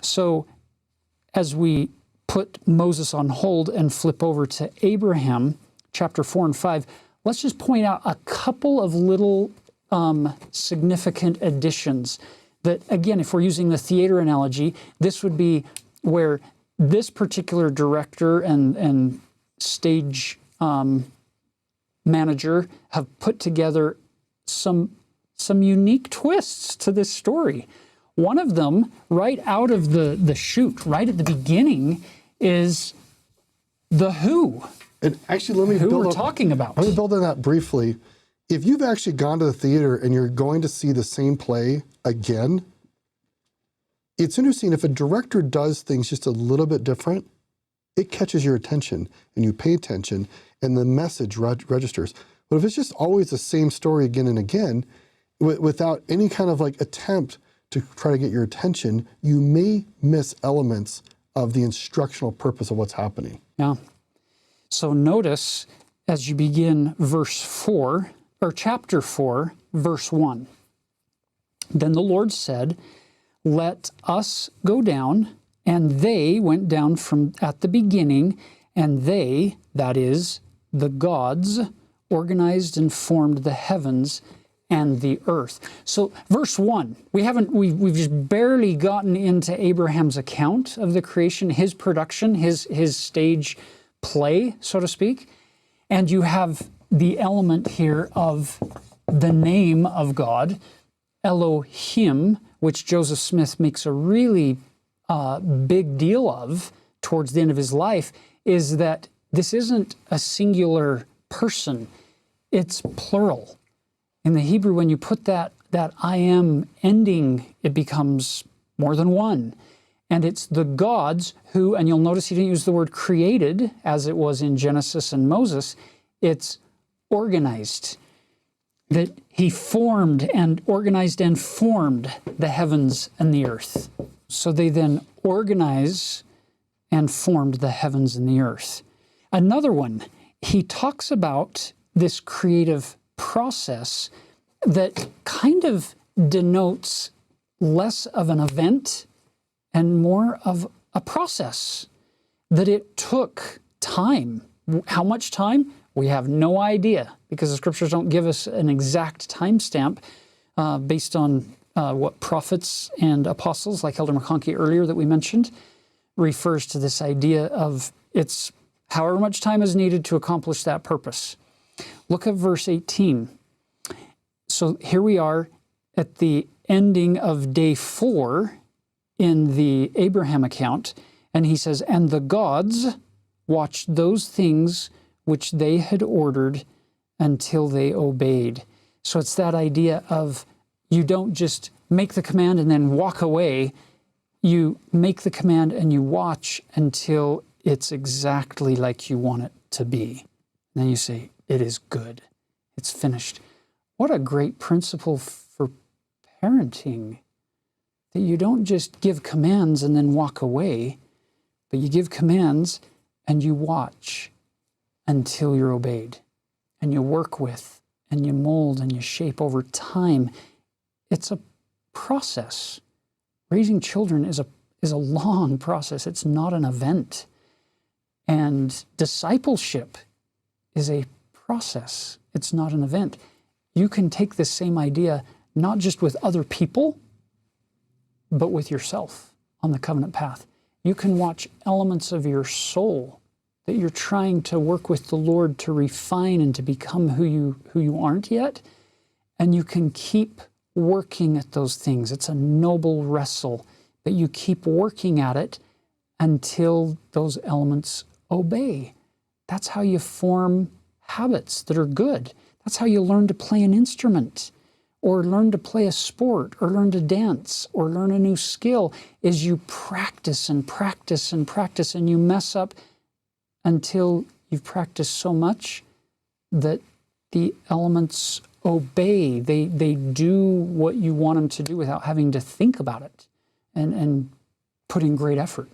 So as we put Moses on hold and flip over to Abraham, chapter 4 and 5, let's just point out a couple of little significant additions that, again, if we're using the theater analogy, this would be where this particular director and stage manager have put together some unique twists to this story. One of them, right out of the chute, right at the beginning, is the who. And actually, let me who build we're up, talking about. Let me build on that briefly. If you've actually gone to the theater and you're going to see the same play again, it's interesting. If a director does things just a little bit different, it catches your attention and you pay attention and the message registers. But if it's just always the same story again and again, without any kind of like attempt to try to get your attention, you may miss elements of the instructional purpose of what's happening. Yeah. So notice as you begin verse 4, or chapter 4, verse 1. Then the Lord said, "Let us go down," and they went down from at the beginning, and they, that is, the gods, organized and formed the heavens and the earth. So verse 1, we've just barely gotten into Abraham's account of the creation, his production, his stage play, so to speak. And you have the element here of the name of God, Elohim, which Joseph Smith makes a really big deal of towards the end of his life, is that this isn't a singular person, it's plural. In the Hebrew, when you put that I am ending, it becomes more than one. And it's the gods who, and you'll notice he didn't use the word created, as it was in Genesis and Moses, it's organized. That he formed and organized and formed the heavens and the earth. So they then organize and formed the heavens and the earth. Another one, he talks about this creative process that kind of denotes less of an event and more of a process, that it took time. How much time? We have no idea, because the scriptures don't give us an exact timestamp based on what prophets and apostles, like Elder McConkie earlier that we mentioned, refers to this idea of it's however much time is needed to accomplish that purpose. Look at verse 18. So here we are at the ending of day 4 in the Abraham account, and he says, "And the gods watched those things which they had ordered until they obeyed." So it's that idea of you don't just make the command and then walk away. You make the command and you watch until it's exactly like you want it to be. And then you say, it is good. It's finished. What a great principle for parenting, that you don't just give commands and then walk away, but you give commands and you watch until you're obeyed. And you work with, and you mold, and you shape over time. It's a process. Raising children is a long process. It's not an event. And discipleship is a process. It's not an event. You can take this same idea not just with other people, but with yourself on the covenant path. You can watch elements of your soul that you're trying to work with the Lord to refine and to become who you aren't yet, and you can keep working at those things. It's a noble wrestle, but you keep working at it until those elements obey. That's how you form habits that are good. That's how you learn to play an instrument, or learn to play a sport, or learn to dance, or learn a new skill, is you practice and practice and practice, and you mess up until you've practiced so much that the elements obey. They do what you want them to do without having to think about it and put in great effort.